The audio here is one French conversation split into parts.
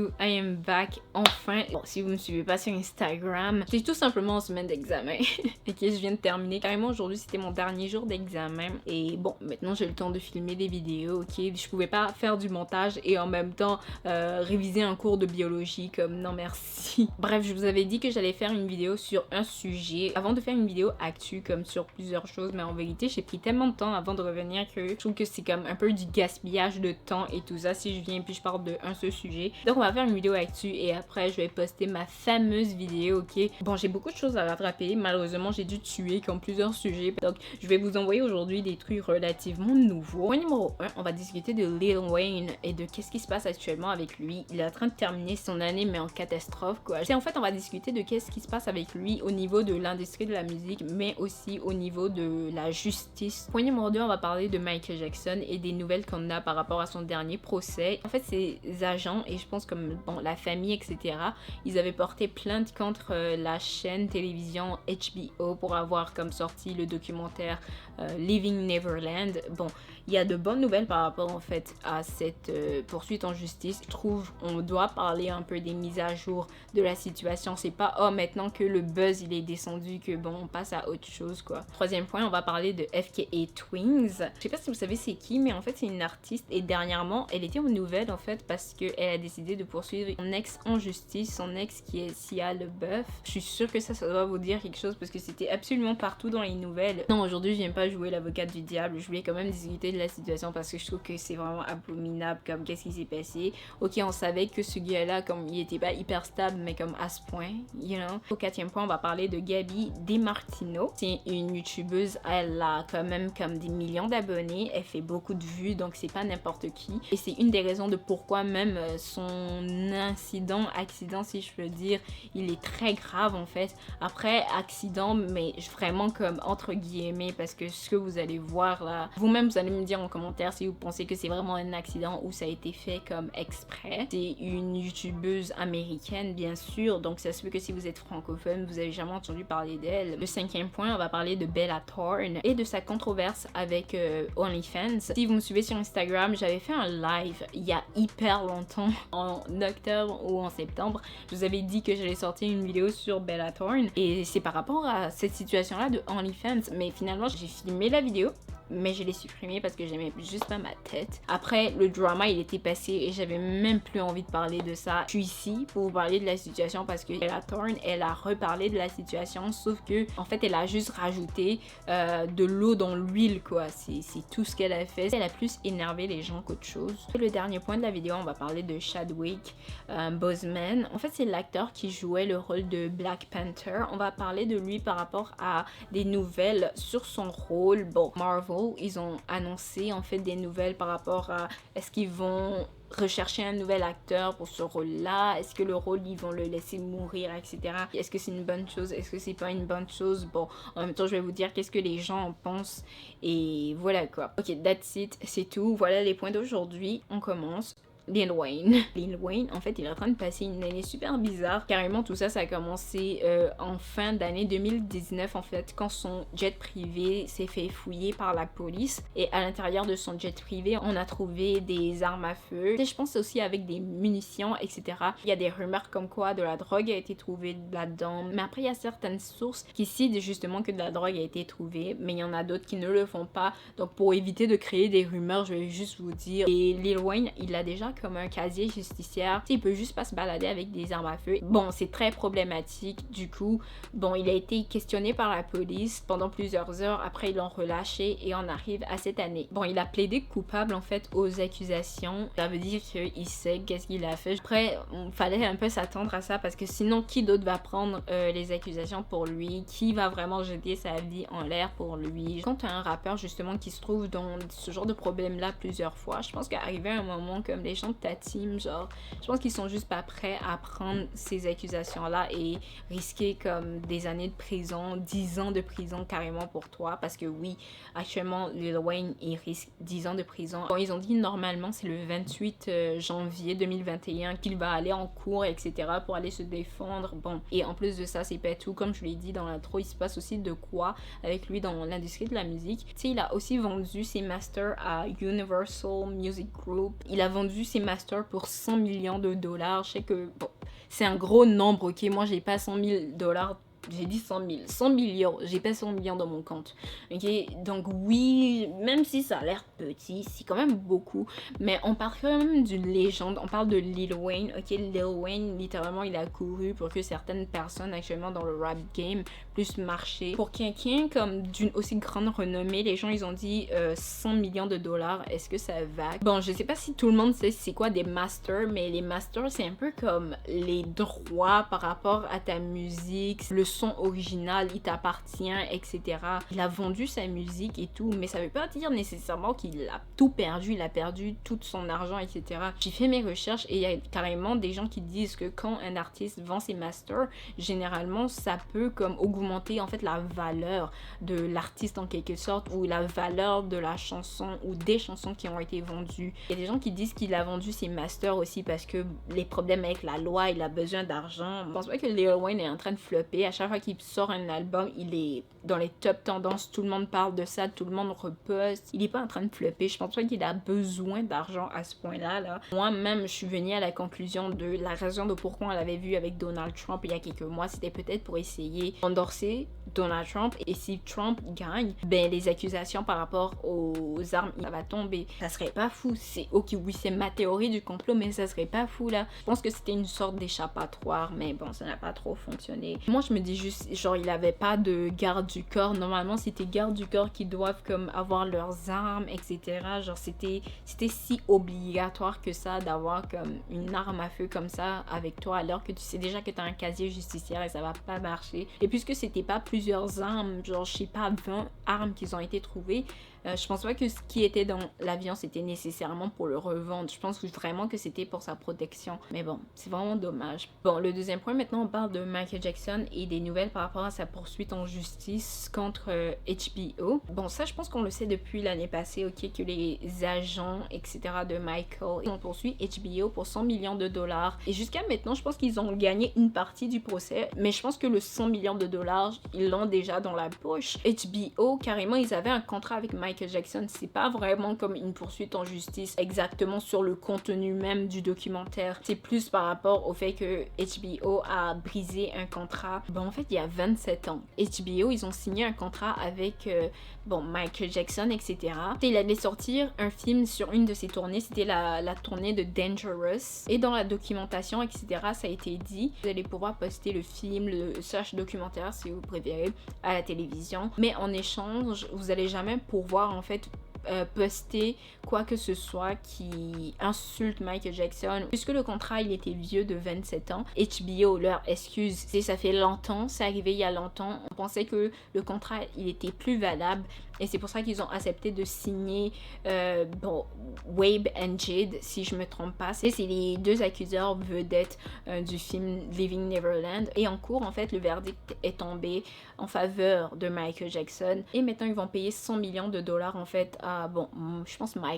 you, I am back, enfin. Bon, si vous me suivez pas sur Instagram, c'est tout simplement en semaine d'examen et que je viens de terminer. Carrément aujourd'hui c'était mon dernier jour d'examen et bon, maintenant j'ai le temps de filmer des vidéos, ok. Je pouvais pas faire du montage et en même temps réviser un cours de biologie, comme non merci. Bref, je vous avais dit que j'allais faire une vidéo sur un sujet avant de faire une vidéo actu comme sur plusieurs choses, mais en vérité j'ai pris tellement de temps avant de revenir que je trouve que c'est comme un peu du gaspillage de temps et tout ça si je viens puis je parle de un seul sujet. Donc on va faire une vidéo actu et après je vais poster ma fameuse vidéo, ok. Bon, j'ai beaucoup de choses à rattraper, malheureusement j'ai dû tuer comme plusieurs sujets, donc je vais vous envoyer aujourd'hui des trucs relativement nouveaux. Point numéro 1, on va discuter de Lil Wayne et de qu'est-ce qui se passe actuellement avec lui. Il est en train de terminer son année mais en catastrophe quoi. En fait on va discuter de qu'est-ce qui se passe avec lui au niveau de l'industrie de la musique mais aussi au niveau de la justice. Point numéro 2, on va parler de Michael Jackson et des nouvelles qu'on a par rapport à son dernier procès. En fait ses agents et je pense comme bon, la famille etc, ils avaient porté plainte contre la chaîne télévision HBO pour avoir comme sorti le documentaire Living Neverland. Bon, il y a de bonnes nouvelles par rapport en fait à cette poursuite en justice. Je trouve on doit parler un peu des mises à jour de la situation. C'est pas oh maintenant que le buzz il est descendu que bon on passe à autre chose quoi. Troisième point, on va parler de FKA Twins. Je sais pas si vous savez c'est qui, mais en fait c'est une artiste et dernièrement elle était aux nouvelles en fait parce qu'elle a décidé de poursuivre son ex en justice, son ex qui est Sia LeBeouf. Je suis sûre que ça doit vous dire quelque chose parce que c'était absolument partout dans les nouvelles. Non, aujourd'hui je viens pas jouer l'avocate du diable, je voulais quand même discuter de la situation parce que je trouve que c'est vraiment abominable comme qu'est-ce qui s'est passé. Ok, on savait que ce gars-là comme il était pas hyper stable mais comme à ce point, you know. Au quatrième point, on va parler de Gabi DeMartino. C'est une youtubeuse, elle a quand même comme des millions d'abonnés, elle fait beaucoup de vues donc c'est pas n'importe qui et c'est une des raisons de pourquoi même son accident si je peux dire, il est très grave en fait. Après accident mais vraiment comme entre guillemets parce que ce que vous allez voir là, vous-même vous allez me dire en commentaire si vous pensez que c'est vraiment un accident ou ça a été fait comme exprès. C'est une youtubeuse américaine bien sûr, donc ça se peut que si vous êtes francophone vous avez jamais entendu parler d'elle. Le cinquième point, on va parler de Bella Thorne et de sa controverse avec OnlyFans. Si vous me suivez sur Instagram, j'avais fait un live il y a hyper longtemps en octobre ou en septembre. Je vous avais dit que j'allais sortir une vidéo sur Bella Thorne et c'est par rapport à cette situation là de OnlyFans, mais finalement j'ai filmé la vidéo mais je l'ai supprimé parce que j'aimais juste pas ma tête. Après le drama il était passé et j'avais même plus envie de parler de ça. Je suis ici pour vous parler de la situation parce que Bella Thorne elle a reparlé de la situation sauf que en fait elle a juste rajouté de l'eau dans l'huile quoi. C'est tout ce qu'elle a fait. Elle a plus énervé les gens qu'autre chose. Et le dernier point de la vidéo, on va parler de Chadwick Boseman. En fait c'est l'acteur qui jouait le rôle de Black Panther. On va parler de lui par rapport à des nouvelles sur son rôle. Bon, Marvel ils ont annoncé en fait des nouvelles par rapport à est-ce qu'ils vont rechercher un nouvel acteur pour ce rôle-là, est-ce que le rôle ils vont le laisser mourir, etc. Est-ce que c'est une bonne chose, est-ce que c'est pas une bonne chose. Bon, en même temps je vais vous dire qu'est-ce que les gens en pensent et voilà quoi. Ok, that's it, c'est tout, voilà les points d'aujourd'hui, on commence. Lil Wayne. Lil Wayne, en fait, il est en train de passer une année super bizarre. Carrément, tout ça, ça a commencé en fin d'année 2019, en fait, quand son jet privé s'est fait fouiller par la police. Et à l'intérieur de son jet privé, on a trouvé des armes à feu. Et je pense aussi avec des munitions, etc. Il y a des rumeurs comme quoi de la drogue a été trouvée là-dedans. Mais après, il y a certaines sources qui citent justement que de la drogue a été trouvée. Mais il y en a d'autres qui ne le font pas. Donc, pour éviter de créer des rumeurs, je vais juste vous dire. Et Lil Wayne, il a déjà comme un casier justicière, il peut juste pas se balader avec des armes à feu. Bon, c'est très problématique du coup. Bon, il a été questionné par la police pendant plusieurs heures, après ils l'ont relâché et on arrive à cette année. Bon, il a plaidé coupable en fait aux accusations. Ça veut dire qu'il sait qu'est-ce qu'il a fait. Après, il fallait un peu s'attendre à ça parce que sinon qui d'autre va prendre les accusations pour lui? Qui va vraiment jeter sa vie en l'air pour lui? Quand tu as un rappeur justement qui se trouve dans ce genre de problème là plusieurs fois, je pense qu'arrivé à un moment comme les gens de ta team, genre, je pense qu'ils sont juste pas prêts à prendre ces accusations-là et risquer comme des années de prison, 10 ans de prison carrément pour toi, parce que oui, actuellement, Lil Wayne, il risque 10 ans de prison. Bon, ils ont dit normalement, c'est le 28 janvier 2021 qu'il va aller en cours, etc., pour aller se défendre. Bon, et en plus de ça, c'est pas tout, comme je l'ai dit dans l'intro, il se passe aussi de quoi avec lui dans l'industrie de la musique. Tu sais, il a aussi vendu ses masters à Universal Music Group. Il a vendu ses ses masters pour 100 millions de dollars. Je sais que bon, c'est un gros nombre, ok, moi j'ai pas 100 000 dollars. J'ai dit 100 000, 100 millions, j'ai pas 100 millions dans mon compte, ok, donc oui, même si ça a l'air petit, c'est quand même beaucoup, mais on parle quand même d'une légende, on parle de Lil Wayne, ok, Lil Wayne, littéralement, il a couru pour que certaines personnes actuellement dans le rap game puissent marcher. Pour quelqu'un comme d'une aussi grande renommée, les gens, ils ont dit 100 millions de dollars, est-ce que ça va? Bon, je sais pas si tout le monde sait c'est quoi des masters, mais les masters, c'est un peu comme les droits par rapport à ta musique, le son original, il t'appartient, etc. Il a vendu sa musique et tout, mais ça veut pas dire nécessairement qu'il a tout perdu, il a perdu tout son argent, etc. J'ai fait mes recherches et il y a carrément des gens qui disent que quand un artiste vend ses masters, généralement ça peut comme augmenter en fait la valeur de l'artiste en quelque sorte, ou la valeur de la chanson ou des chansons qui ont été vendues. Il y a des gens qui disent qu'il a vendu ses masters aussi parce que les problèmes avec la loi, il a besoin d'argent. Je pense pas que Lil Wayne est en train de flopper. À chaque fois qu'il sort un album, il est dans les top tendances, tout le monde parle de ça, tout le monde reposte. Il est pas en train de flopper. Je pense pas qu'il a besoin d'argent à ce point-là. Là. Moi-même, je suis venue à la conclusion de la raison de pourquoi on l'avait vu avec Donald Trump il y a quelques mois, c'était peut-être pour essayer d'endorser Donald Trump, et si Trump gagne, ben les accusations par rapport aux armes, ça va tomber. Ça serait pas fou. C'est ok, oui, c'est ma théorie du complot, mais ça serait pas fou là. Je pense que c'était une sorte d'échappatoire, mais bon, ça n'a pas trop fonctionné. Moi, je me dis juste, genre, il avait pas de garde du corps. Normalement, c'était garde du corps qui doivent comme avoir leurs armes, etc. Genre, c'était si obligatoire que ça d'avoir comme une arme à feu comme ça avec toi, alors que tu sais déjà que t'as un casier judiciaire et ça va pas marcher. Et puisque c'était pas plusieurs armes, genre, je sais pas, 20 armes qui ont été trouvées, je pense pas que ce qui était dans l'avion c'était nécessairement pour le revendre. Je pense vraiment que c'était pour sa protection. Mais bon, c'est vraiment dommage. Bon, le deuxième point, maintenant on parle de Michael Jackson et des nouvelles par rapport à sa poursuite en justice contre HBO. Bon, ça je pense qu'on le sait depuis l'année passée, ok, que les agents, etc. de Michael ont poursuivi HBO pour 100 millions de dollars. Et jusqu'à maintenant, je pense qu'ils ont gagné une partie du procès. Mais je pense que le 100 millions de dollars, ils l'ont déjà dans la poche. HBO, carrément, ils avaient un contrat avec Michael Jackson, c'est pas vraiment comme une poursuite en justice exactement sur le contenu même du documentaire, c'est plus par rapport au fait que HBO a brisé un contrat. Bon, en fait, il y a 27 ans, HBO, ils ont signé un contrat avec bon, Michael Jackson, etc. Il allait sortir un film sur une de ses tournées, c'était la tournée de Dangerous, et dans la documentation, etc., ça a été dit, vous allez pouvoir poster le film, le documentaire si vous préférez, à la télévision, mais en échange, vous allez jamais pouvoir en fait poster quoi que ce soit qui insulte Michael Jackson. Puisque le contrat il était vieux de 27 ans, HBO leur excuse, ça fait longtemps, c'est arrivé il y a longtemps, on pensait que le contrat il était plus valable et c'est pour ça qu'ils ont accepté de signer bon, Wabe and Jade, si je me trompe pas. C'est les deux accuseurs vedettes du film Living Neverland, et en cours en fait le verdict est tombé en faveur de Michael Jackson et maintenant ils vont payer 100 millions de dollars en fait à, bon, je pense Michael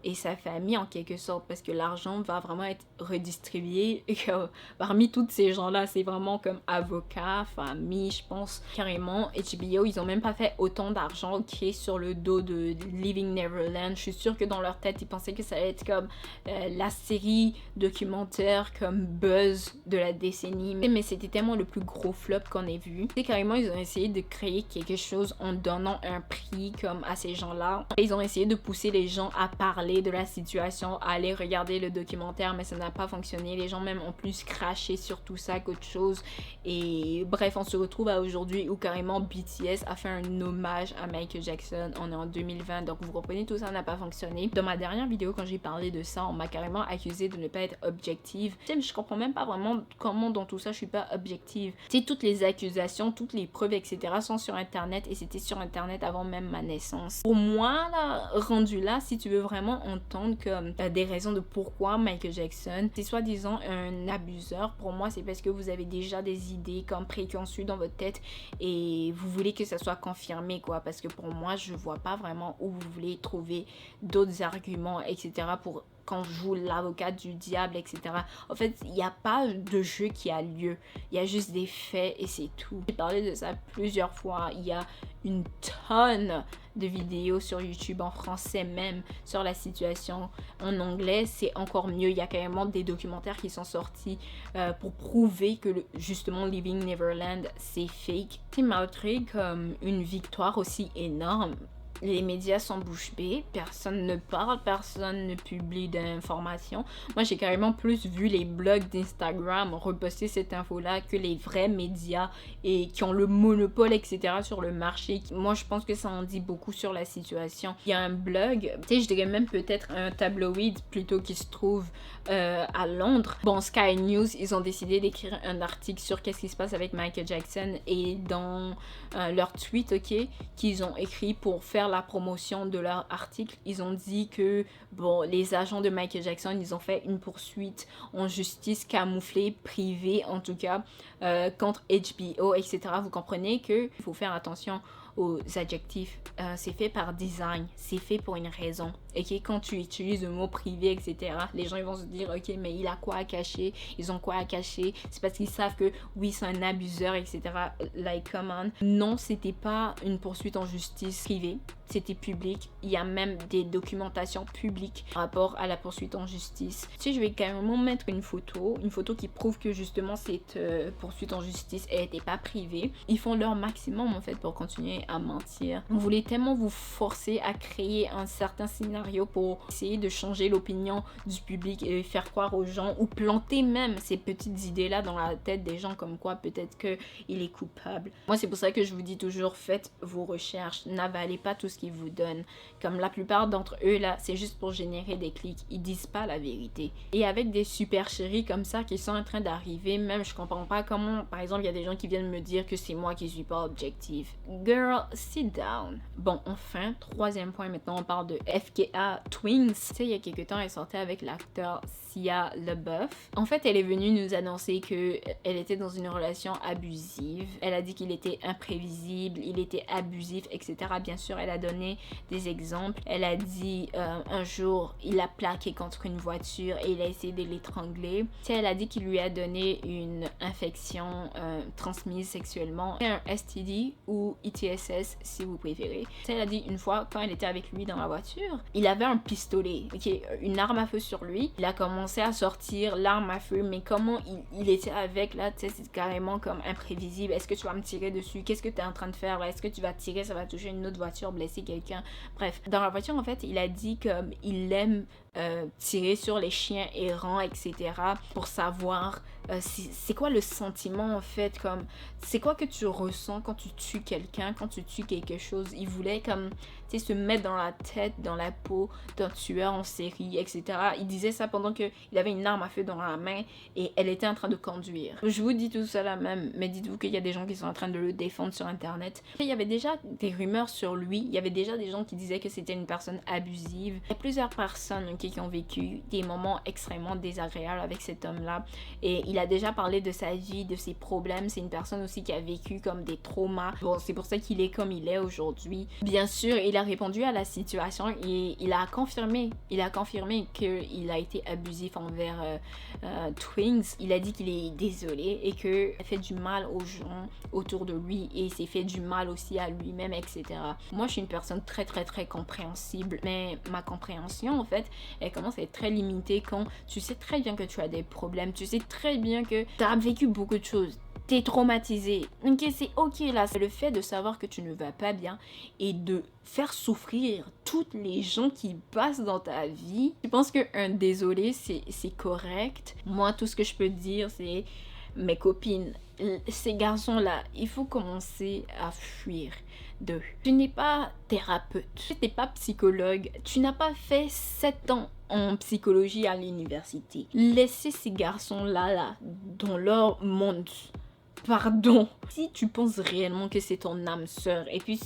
et sa famille en quelque sorte, parce que l'argent va vraiment être redistribué et que parmi tous ces gens-là, c'est vraiment comme avocats, famille, je pense carrément. HBO, ils ont même pas fait autant d'argent sur le dos de Living Neverland. Je suis sûre que dans leur tête, ils pensaient que ça allait être comme la série documentaire comme buzz de la décennie, mais c'était tellement le plus gros flop qu'on ait vu. Et carrément, ils ont essayé de créer quelque chose en donnant un prix comme à ces gens-là. Et ils ont essayé de pousser les gens à parler de la situation, à aller regarder le documentaire, mais ça n'a pas fonctionné. Les gens même ont plus craché sur tout ça qu'autre chose. Et bref, on se retrouve à aujourd'hui où carrément BTS a fait un hommage à Michael Jackson. On est en 2020, donc vous comprenez, tout ça n'a pas fonctionné. Dans ma dernière vidéo, quand j'ai parlé de ça, on m'a carrément accusé de ne pas être objective. Tu sais, je comprends même pas vraiment comment dans tout ça je suis pas objective. Tu sais, toutes les accusations, toutes les preuves, etc. sont sur internet, et c'était sur internet avant même ma naissance. Pour moi, là, rendu là, si tu veux vraiment entendre comme des raisons de pourquoi Michael Jackson c'est soi-disant un abuseur, pour moi c'est parce que vous avez déjà des idées comme préconçues dans votre tête et vous voulez que ça soit confirmé, quoi, parce que pour moi je vois pas vraiment où vous voulez trouver d'autres arguments, etc. pour quand je joue l'avocat du diable, etc. En fait, il n'y a pas de jeu qui a lieu. Il y a juste des faits et c'est tout. J'ai parlé de ça plusieurs fois. Il y a une tonne de vidéos sur YouTube en français même sur la situation. En anglais, c'est encore mieux. Il y a carrément des documentaires qui sont sortis pour prouver que justement Living Neverland, c'est fake. C'est malgré comme une victoire aussi énorme. Les médias sont bouche bée, personne ne parle, personne ne publie d'informations. Moi, j'ai carrément plus vu les blogs d'Instagram reposter cette info-là que les vrais médias et qui ont le monopole, etc. sur le marché. Moi, je pense que ça en dit beaucoup sur la situation. Il y a un blog, tu sais, je dirais même peut-être un tabloïd plutôt qui se trouve à Londres. Bon, Sky News, ils ont décidé d'écrire un article sur qu'est-ce qui se passe avec Michael Jackson et dans leur tweet, ok, qu'ils ont écrit pour faire la promotion de leur article, ils ont dit que bon, les agents de Michael Jackson, ils ont fait une poursuite en justice camouflée, privée en tout cas, contre HBO, etc. Vous comprenez que il faut faire attention aux adjectifs. C'est fait par design, c'est fait pour une raison. Et que quand tu utilises le mot privé, etc., les gens ils vont se dire, ok, mais il a quoi à cacher, ils ont quoi à cacher, c'est parce qu'ils savent que oui, c'est un abuseur, etc. Like, come on. Non, c'était pas une poursuite en justice privée, c'était public. Il y a même des documentations publiques par rapport à la poursuite en justice. Tu sais, je vais carrément mettre une photo qui prouve que justement cette poursuite en justice, elle était pas privée. Ils font leur maximum en fait pour continuer à mentir. Vous voulez tellement vous forcer à créer un certain scénario pour essayer de changer l'opinion du public et faire croire aux gens ou planter même ces petites idées-là dans la tête des gens comme quoi peut-être qu'il est coupable. Moi, c'est pour ça que je vous dis toujours, faites vos recherches, n'avalez pas tout ce qu'ils vous donnent. Comme la plupart d'entre eux là, c'est juste pour générer des clics, ils disent pas la vérité. Et avec des super chéris comme ça qui sont en train d'arriver, même je comprends pas comment, par exemple, il y a des gens qui viennent me dire que c'est moi qui suis pas objective. Girl, sit down. Bon, enfin, troisième point, maintenant on parle de FKA Twigs. Tu sais, il y a quelques temps, elle sortait avec l'acteur Shia LaBeouf. En fait, elle est venue nous annoncer que elle était dans une relation abusive. Elle a dit qu'il était imprévisible, il était abusif, etc. Bien sûr, elle a donné des exemples. Elle a dit un jour, il a plaqué contre une voiture et il a essayé de l'étrangler. Tu sais, elle a dit qu'il lui a donné une infection transmise sexuellement, un STD ou ITSS si vous préférez. Tu sais, elle a dit une fois, quand elle était avec lui dans la voiture, il avait un pistolet, ok, une arme à feu sur lui. Il a commencé à sortir l'arme à feu, mais comment il était avec là, tu sais, c'est carrément comme imprévisible. Est-ce que tu vas me tirer dessus? Qu'est-ce que tu es en train de faire là? Est-ce que tu vas tirer? Ça va toucher une autre voiture, blesser quelqu'un? Bref, dans la voiture, en fait, il a dit comme il aime tirer sur les chiens errants, etc. pour savoir c'est quoi le sentiment en fait, comme c'est quoi que tu ressens quand tu tues quelqu'un, quand tu tues quelque chose. Il voulait comme tu sais se mettre dans la tête, dans la peau d'un tueur en série, etc. Il disait ça pendant que il avait une arme à feu dans la main et elle était en train de conduire. Je vous dis tout ça là même, mais dites-vous qu'il y a des gens qui sont en train de le défendre sur internet. Il y avait déjà des rumeurs sur lui, il y avait déjà des gens qui disaient que c'était une personne abusive. Il y a plusieurs personnes qui ont vécu des moments extrêmement désagréables avec cet homme-là et il a déjà parlé de sa vie, de ses problèmes. C'est une personne aussi qui a vécu comme des traumas. Bon, c'est pour ça qu'il est comme il est aujourd'hui. Bien sûr, il a répondu à la situation et il a confirmé qu'il a été abusif envers Twigs. Il a dit qu'il est désolé et qu'il a fait du mal aux gens autour de lui et il s'est fait du mal aussi à lui-même, etc. Moi, je suis une personne très très très compréhensible, mais ma compréhension en fait, elle commence à être très limitée quand tu sais très bien que tu as des problèmes, tu sais très bien que tu as vécu beaucoup de choses. T'es traumatisé. Ok, c'est ok là. C'est le fait de savoir que tu ne vas pas bien et de faire souffrir toutes les gens qui passent dans ta vie. Je pense qu'un désolé, c'est correct. Moi, tout ce que je peux dire, c'est mes copines, ces garçons-là, il faut commencer à fuir d'eux. Tu n'es pas thérapeute, tu n'es pas psychologue, tu n'as pas fait 7 ans en psychologie à l'université. Laissez ces garçons-là dans leur monde Pardon. Si tu penses réellement que c'est ton âme sœur et puis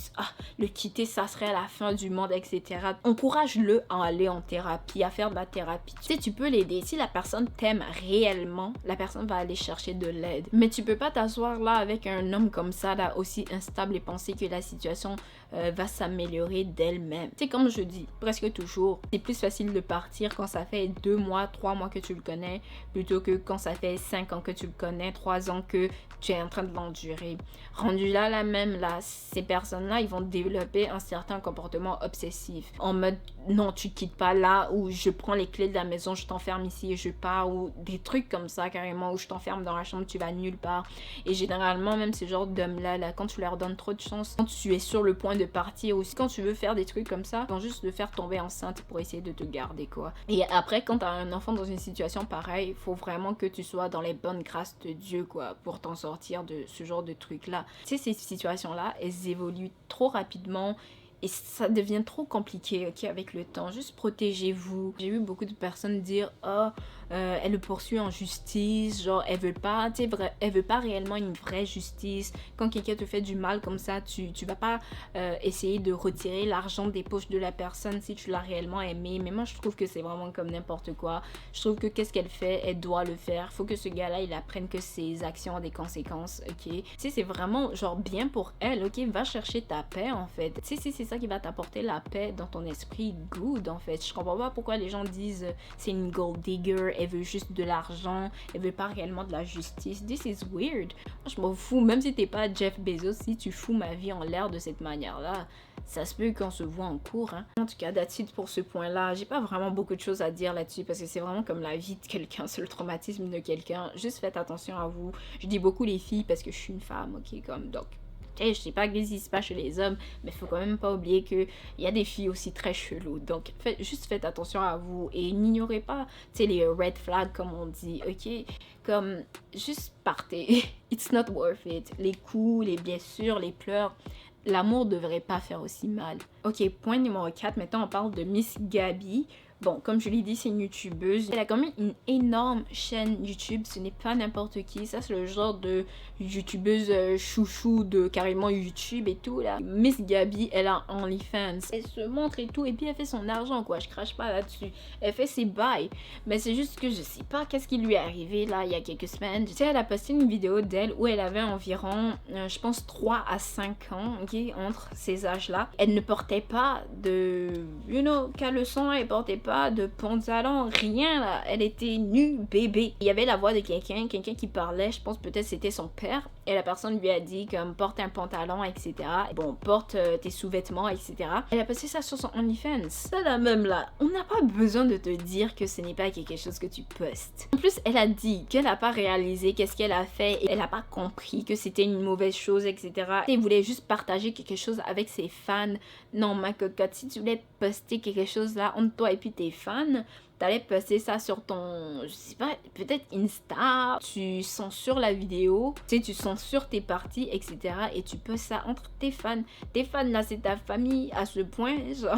le quitter ça serait la fin du monde, etc., encourage-le à aller en thérapie, à faire de la thérapie. Tu sais, tu peux l'aider. Si la personne t'aime réellement, la personne va aller chercher de l'aide. Mais tu peux pas t'asseoir là avec un homme comme ça, là, aussi instable, et penser que la situation va s'améliorer d'elle-même. C'est comme je dis presque toujours, c'est plus facile de partir quand ça fait 2 mois, 3 mois que tu le connais, plutôt que quand ça fait 5 ans que tu le connais, 3 ans que tu es en train de l'endurer. Rendu là, même là, ces personnes-là, ils vont développer un certain comportement obsessif. En mode, non, tu quittes pas là, ou je prends les clés de la maison, je t'enferme ici et je pars, ou des trucs comme ça carrément, où je t'enferme dans la chambre, tu vas nulle part. Et généralement, même ce genre d'hommes-là, quand tu leur donnes trop de chance, quand tu es sur le point de partir, ou quand tu veux faire des trucs comme ça, ils vont juste te faire tomber enceinte pour essayer de te garder, quoi. Et après, quand t'as un enfant dans une situation pareille, il faut vraiment que tu sois dans les bonnes grâces de Dieu, quoi, pour t'en sortir de ce genre de trucs-là. Tu sais, ces situations-là, elles évoluent trop rapidement et ça devient trop compliqué, ok, avec le temps. Juste protégez-vous. J'ai vu beaucoup de personnes dire « Oh, elle le poursuit en justice, genre elle veut pas, tu sais, elle veut pas réellement une vraie justice. Quand quelqu'un te fait du mal comme ça, tu vas pas essayer de retirer l'argent des poches de la personne si tu l'as réellement aimé. Mais moi, je trouve que c'est vraiment comme n'importe quoi. Je trouve que qu'est-ce qu'elle fait, elle doit le faire. Faut que ce gars-là, il apprenne que ses actions ont des conséquences, ok. Tu sais, c'est vraiment genre bien pour elle, ok. Va chercher ta paix, en fait. Tu sais, c'est ça qui va t'apporter la paix dans ton esprit, good, en fait. Je comprends pas pourquoi les gens disent c'est une gold digger, elle veut juste de l'argent, elle veut pas réellement de la justice. This is weird. Moi, je m'en fous, même si t'es pas Jeff Bezos, si tu fous ma vie en l'air de cette manière-là, ça se peut qu'on se voit en cours, hein. En tout cas, that's it pour ce point-là. J'ai pas vraiment beaucoup de choses à dire là-dessus parce que c'est vraiment comme la vie de quelqu'un, c'est le traumatisme de quelqu'un. Juste faites attention à vous. Je dis beaucoup les filles parce que je suis une femme, ok, comme donc. Je sais pas qu'est-ce qui se passe chez les hommes, mais faut quand même pas oublier qu'il y a des filles aussi très cheloues. Donc, juste faites attention à vous et n'ignorez pas, tu sais, les red flags, comme on dit, ok? Comme, juste partez. It's not worth it. Les coups, les blessures, les pleurs, l'amour devrait pas faire aussi mal. Ok, point numéro 4, maintenant on parle de Miss Gabi. Bon, comme je l'ai dit, c'est une youtubeuse. Elle a quand même une énorme chaîne YouTube. Ce n'est pas n'importe qui. Ça, c'est le genre de youtubeuse chouchou de carrément YouTube et tout, là. Miss Gabi, elle a OnlyFans. Elle se montre et tout. Et puis, elle fait son argent, quoi. Je crache pas là-dessus. Elle fait ses bails. Mais c'est juste que je sais pas qu'est-ce qui lui est arrivé, là, il y a quelques semaines. Tu sais, elle a posté une vidéo d'elle où elle avait environ, je pense, 3 à 5 ans, ok, entre ces âges-là. Elle ne portait pas de, caleçon. Elle portait pas de pantalon, rien là, elle était nue, bébé. Il y avait la voix de quelqu'un qui parlait, je pense peut-être c'était son père, et la personne lui a dit comme porte un pantalon, etc. Bon, porte tes sous-vêtements, etc. Elle a passé ça sur son OnlyFans. Ça là même là, on n'a pas besoin de te dire que ce n'est pas quelque chose que tu postes. En plus, elle a dit qu'elle n'a pas réalisé qu'est-ce qu'elle a fait, et elle n'a pas compris que c'était une mauvaise chose, etc. Elle voulait juste partager quelque chose avec ses fans. Non, ma cocotte, si tu voulais poster quelque chose là entre toi et puis tes fans, t'allais poster ça sur ton, je sais pas, peut-être Insta, tu censures la vidéo, tu sais, tu censures tes parties, etc. et tu postes ça entre tes fans. Tes fans là, c'est ta famille à ce point, genre,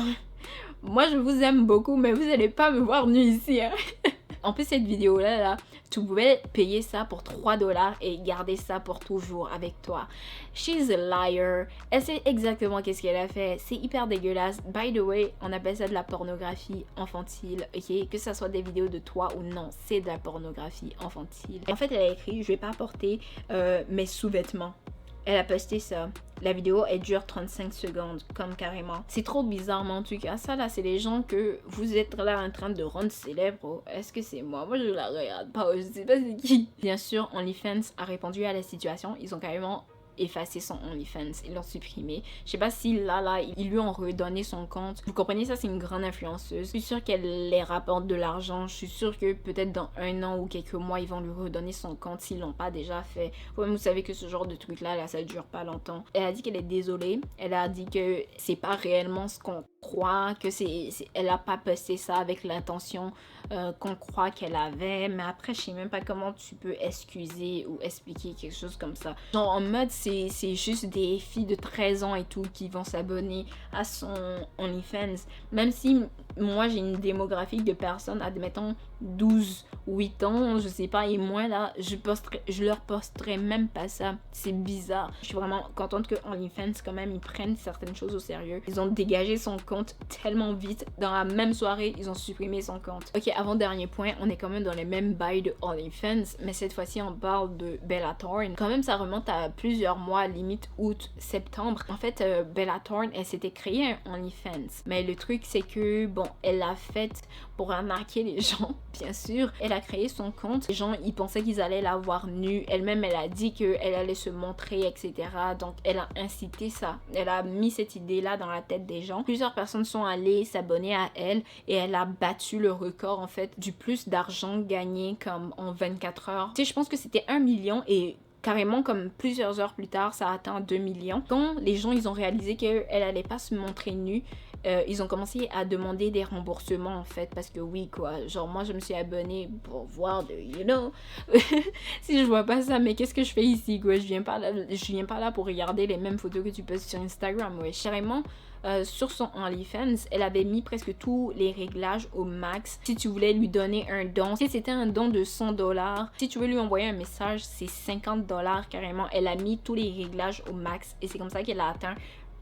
moi je vous aime beaucoup, mais vous allez pas me voir nue ici, hein. En plus, cette vidéo-là, là, tu pouvais payer ça pour 3 $ et garder ça pour toujours avec toi. She's a liar. Elle sait exactement qu'est-ce qu'elle a fait. C'est hyper dégueulasse. By the way, on appelle ça de la pornographie infantile, ok? Que ça soit des vidéos de toi ou non, c'est de la pornographie infantile. En fait, elle a écrit « Je vais pas porter mes sous-vêtements ». Elle a posté ça. La vidéo, elle dure 35 secondes, comme carrément. C'est trop bizarre, mais en tout cas, ça là, c'est les gens que vous êtes là en train de rendre célèbres. Est-ce que c'est moi? Moi, je la regarde pas, je sais pas c'est qui. Bien sûr, OnlyFans a répondu à la situation. Ils ont carrément effacé son OnlyFans, ils l'ont supprimé. Je sais pas si là, ils lui ont redonné son compte. Vous comprenez, ça c'est une grande influenceuse. Je suis sûre qu'elle les rapporte de l'argent. Je suis sûre que peut-être dans 1 an ou quelques mois, ils vont lui redonner son compte s'ils l'ont pas déjà fait. Vous savez que ce genre de truc là, ça dure pas longtemps. Elle a dit qu'elle est désolée. Elle a dit que c'est pas réellement ce qu'on croit, que elle a pas posté ça avec l'intention qu'on croit qu'elle avait. Mais après, je sais même pas comment tu peux excuser ou expliquer quelque chose comme ça. Genre en mode, c'est juste des filles de 13 ans et tout qui vont s'abonner à son OnlyFans. Même si moi j'ai une démographie de personnes, admettons 12, 8 ans, je sais pas, et moi là, je leur posterai même pas ça. C'est bizarre. Je suis vraiment contente que OnlyFans quand même, ils prennent certaines choses au sérieux. Ils ont dégagé son compte tellement vite. Dans la même soirée, ils ont supprimé son compte. Ok, avant-dernier point, on est quand même dans les mêmes bails de OnlyFans, mais cette fois-ci on parle de Bella Thorne. Quand même, ça remonte à plusieurs mois, limite août, septembre. En fait, Bella Thorne, elle s'était créée un OnlyFans. Mais le truc, c'est que, bon, elle l'a faite pour arnaquer les gens, bien sûr. Elle a créé son compte. Les gens, ils pensaient qu'ils allaient la voir nue. Elle-même, elle a dit qu'elle allait se montrer, etc. Donc, elle a incité ça. Elle a mis cette idée-là dans la tête des gens. Plusieurs personnes sont allées s'abonner à elle et elle a battu le record, en fait, du plus d'argent gagné comme en 24 heures. Tu sais, je pense que c'était 1 million et carrément comme plusieurs heures plus tard, ça a atteint 2 millions. Quand les gens, ils ont réalisé qu'elle allait pas se montrer nue, ils ont commencé à demander des remboursements en fait, parce que oui quoi, genre moi je me suis abonnée pour voir de, you know, si je vois pas ça, mais qu'est-ce que je fais ici quoi, je viens pas là pour regarder les mêmes photos que tu postes sur Instagram, ouais, carrément. Sur son OnlyFans, elle avait mis presque tous les réglages au max. Si tu voulais lui donner un don, si c'était un don de 100$, si tu veux lui envoyer un message, c'est 50$ carrément. Elle a mis tous les réglages au max et c'est comme ça qu'elle a atteint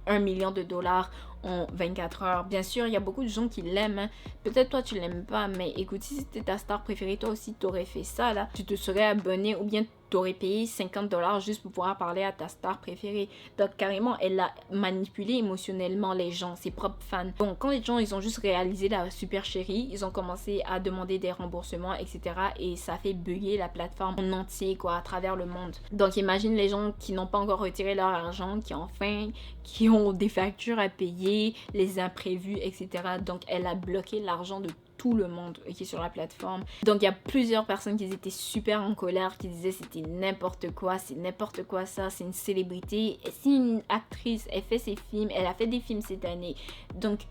1 million de dollars en 24 heures. Bien sûr, il y a beaucoup de gens qui l'aiment. Hein. Peut-être toi, tu l'aimes pas, mais écoute, si c'était ta star préférée, toi aussi, t'aurais fait ça, là. Tu te serais abonné ou bien t'aurais payé 50$ juste pour pouvoir parler à ta star préférée. Donc, carrément, elle a manipulé émotionnellement les gens, ses propres fans. Bon, quand les gens, ils ont juste réalisé la super chérie, ils ont commencé à demander des remboursements, etc. Et ça fait bugger la plateforme en entier, quoi, à travers le monde. Donc, imagine les gens qui n'ont pas encore retiré leur argent, qui ont faim, qui ont des factures à payer, les imprévus, etc. Donc, elle a bloqué l'argent de tout le monde qui est sur la plateforme. Donc il y a plusieurs personnes qui étaient super en colère, qui disaient c'était n'importe quoi, c'est n'importe quoi ça, c'est une célébrité, c'est une actrice, elle fait ses films, elle a fait des films cette année. Donc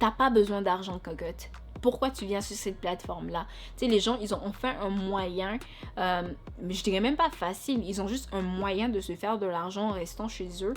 t'as pas besoin d'argent, cocotte. Pourquoi tu viens sur cette plateforme-là? Tu sais, les gens, ils ont enfin un moyen, je dirais même pas facile, ils ont juste un moyen de se faire de l'argent en restant chez eux.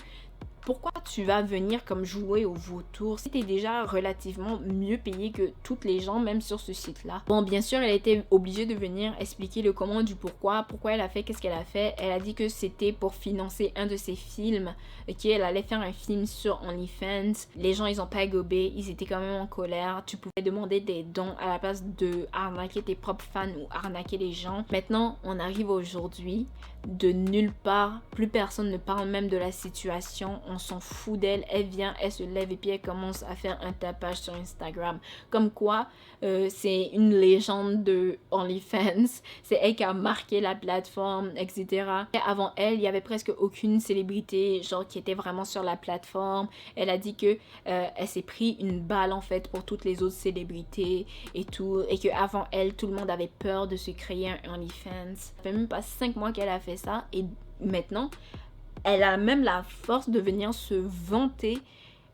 Pourquoi tu vas venir comme jouer au vautour si t'es déjà relativement mieux payé que toutes les gens, même sur ce site-là? Bon, bien sûr, elle a été obligée de venir expliquer le comment du pourquoi elle a fait, qu'est-ce qu'elle a fait. Elle a dit que c'était pour financer un de ses films, elle allait faire un film sur OnlyFans. Les gens, ils ont pas gobé, ils étaient quand même en colère. Tu pouvais demander des dons à la place de arnaquer tes propres fans ou arnaquer les gens. Maintenant, on arrive aujourd'hui. De nulle part, plus personne ne parle même de la situation, on s'en fout d'elle, elle vient, elle se lève et puis elle commence à faire un tapage sur Instagram, comme quoi c'est une légende de OnlyFans, c'est elle qui a marqué la plateforme, etc. Et avant elle, il y avait presque aucune célébrité genre qui était vraiment sur la plateforme. Elle a dit que elle s'est pris une balle en fait pour toutes les autres célébrités et tout, et que avant elle, tout le monde avait peur de se créer un OnlyFans. Ça fait même pas 5 mois qu'elle a fait ça et maintenant elle a même la force de venir se vanter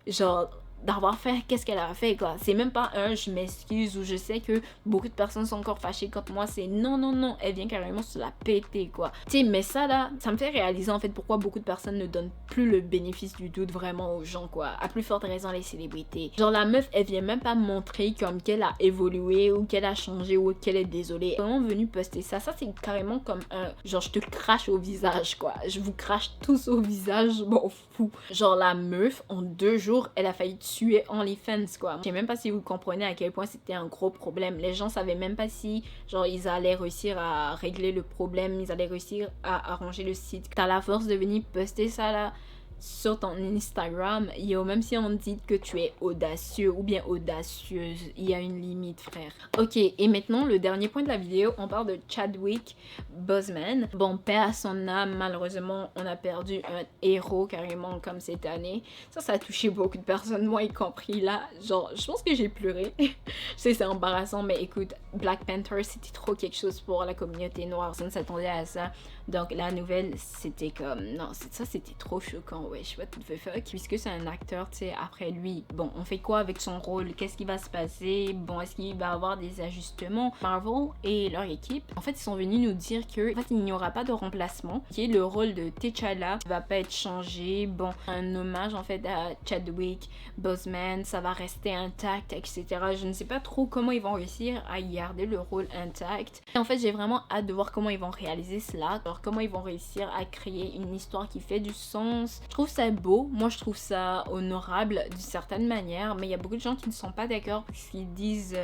genre d'avoir fait qu'est-ce qu'elle a fait quoi. C'est même pas un je m'excuse ou je sais que beaucoup de personnes sont encore fâchées contre moi, c'est non, elle vient carrément se la péter quoi. Tu sais, mais ça là, ça me fait réaliser en fait pourquoi beaucoup de personnes ne donnent plus le bénéfice du doute vraiment aux gens quoi, à plus forte raison les célébrités. Genre la meuf elle vient même pas montrer comme qu'elle a évolué ou qu'elle a changé ou qu'elle est désolée. Elle est vraiment venue poster ça, c'est carrément comme un genre je te crache au visage quoi, je vous crache tous au visage, je m'en fous. Genre la meuf en 2 jours elle a failli tuer OnlyFans quoi. Je sais même pas si vous comprenez à quel point c'était un gros problème. Les gens savaient même pas si genre ils allaient réussir à régler le problème, ils allaient réussir à arranger le site. T'as la force de venir poster ça là sur ton Instagram, yo, même si on dit que tu es audacieux ou bien audacieuse, il y a une limite frère. Ok, et maintenant le dernier point de la vidéo, on parle de Chadwick Boseman. Bon, paix à son âme, malheureusement on a perdu un héros carrément comme cette année. Ça a touché beaucoup de personnes, moi y compris là, genre je pense que j'ai pleuré. Je sais c'est embarrassant mais écoute, Black Panther c'était trop quelque chose pour la communauté noire, ça ne s'attendait à ça. Donc la nouvelle, c'était comme, non, ça c'était trop choquant, wesh, what the fuck. Puisque c'est un acteur, tu sais, après lui, bon, on fait quoi avec son rôle? Qu'est-ce qui va se passer? Bon, est-ce qu'il va avoir des ajustements? Marvel et leur équipe, en fait, ils sont venus nous dire que, en fait, il n'y aura pas de remplacement, qui est le rôle de T'Challa va pas être changé. Bon, un hommage en fait à Chadwick Boseman, ça va rester intact, etc. Je ne sais pas trop comment ils vont réussir à garder le rôle intact. Et en fait, j'ai vraiment hâte de voir comment ils vont réaliser cela, alors comment ils vont réussir à créer une histoire qui fait du sens. Je trouve ça beau, moi je trouve ça honorable d'une certaine manière, mais il y a beaucoup de gens qui ne sont pas d'accord parce qu'ils disent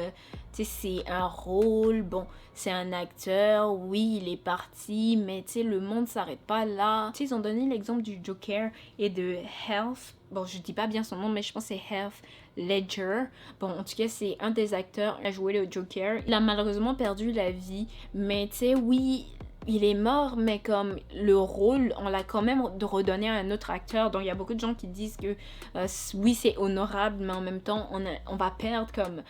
tu sais, c'est un rôle, bon, c'est un acteur, oui, il est parti, mais tu sais, le monde s'arrête pas là. Tu sais, ils ont donné l'exemple du Joker et de Heath. Bon, je dis pas bien son nom, mais je pense que c'est Heath Ledger. Bon, en tout cas, c'est un des acteurs qui a joué le Joker. Il a malheureusement perdu la vie, mais tu sais, oui, il est mort, mais comme le rôle, on l'a quand même redonné à un autre acteur. Donc il y a beaucoup de gens qui disent que oui, c'est honorable, mais en même temps, on va perdre comme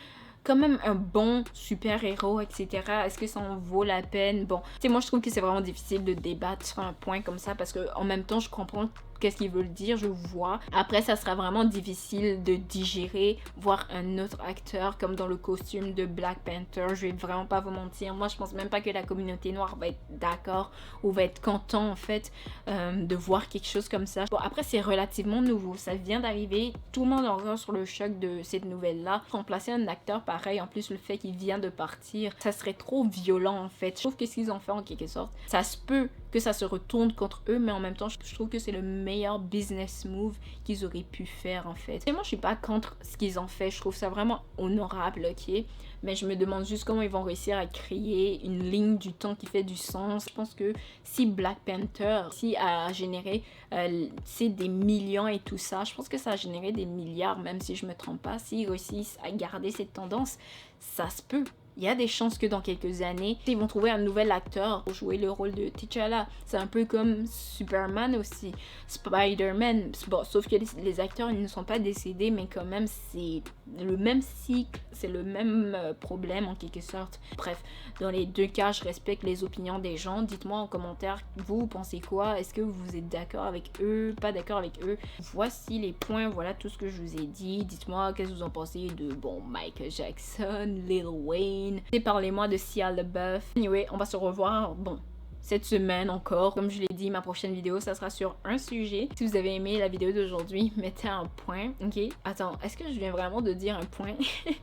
quand même un bon super-héros, etc. Est-ce que ça en vaut la peine? Bon, tu sais, moi je trouve que c'est vraiment difficile de débattre sur un point comme ça parce que en même temps, je comprends qu'est-ce qu'ils veulent dire, je vois. Après, ça sera vraiment difficile de digérer, voir un autre acteur comme dans le costume de Black Panther. Je vais vraiment pas vous mentir. Moi, je pense même pas que la communauté noire va être d'accord ou va être content en fait de voir quelque chose comme ça. Bon, après, c'est relativement nouveau. Ça vient d'arriver. Tout le monde est encore sur le choc de cette nouvelle-là. Remplacer un acteur pareil, en plus le fait qu'il vient de partir, ça serait trop violent en fait. Je trouve que ce qu'ils ont fait en quelque sorte, ça se peut que ça se retourne contre eux, mais en même temps, je trouve que c'est le meilleur business move qu'ils auraient pu faire en fait. Et moi, je suis pas contre ce qu'ils ont fait, je trouve ça vraiment honorable, ok? Mais je me demande juste comment ils vont réussir à créer une ligne du temps qui fait du sens. Je pense que si Black Panther, si a généré des millions et tout ça, je pense que ça a généré des milliards, même si je me trompe pas. S'ils réussissent à garder cette tendance, ça se peut. Il y a des chances que dans quelques années, ils vont trouver un nouvel acteur pour jouer le rôle de T'Challa. C'est un peu comme Superman aussi, Spider-Man. Bon, sauf que les acteurs, ils ne sont pas décédés, mais quand même, c'est le même cycle, c'est le même problème en quelque sorte. Bref, dans les deux cas, je respecte les opinions des gens. Dites-moi en commentaire, vous pensez quoi? Est-ce que vous êtes d'accord avec eux? Pas d'accord avec eux? Voici les points, voilà tout ce que je vous ai dit. Dites-moi qu'est-ce que vous en pensez de, bon, Michael Jackson, Lil Wayne. Parlez-moi de Shia LaBeouf. Anyway, on va se revoir, bon, cette semaine encore. Comme je l'ai dit, ma prochaine vidéo, ça sera sur un sujet. Si vous avez aimé la vidéo d'aujourd'hui, mettez un point, ok? Attends, est-ce que je viens vraiment de dire un point?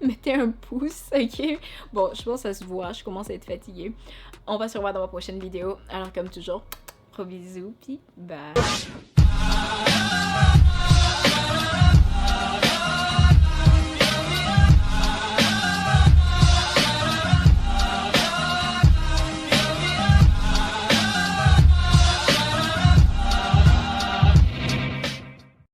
Mettez un pouce, ok? Bon, je pense que ça se voit, je commence à être fatiguée. On va se revoir dans ma prochaine vidéo. Alors comme toujours, gros bisous, puis bye!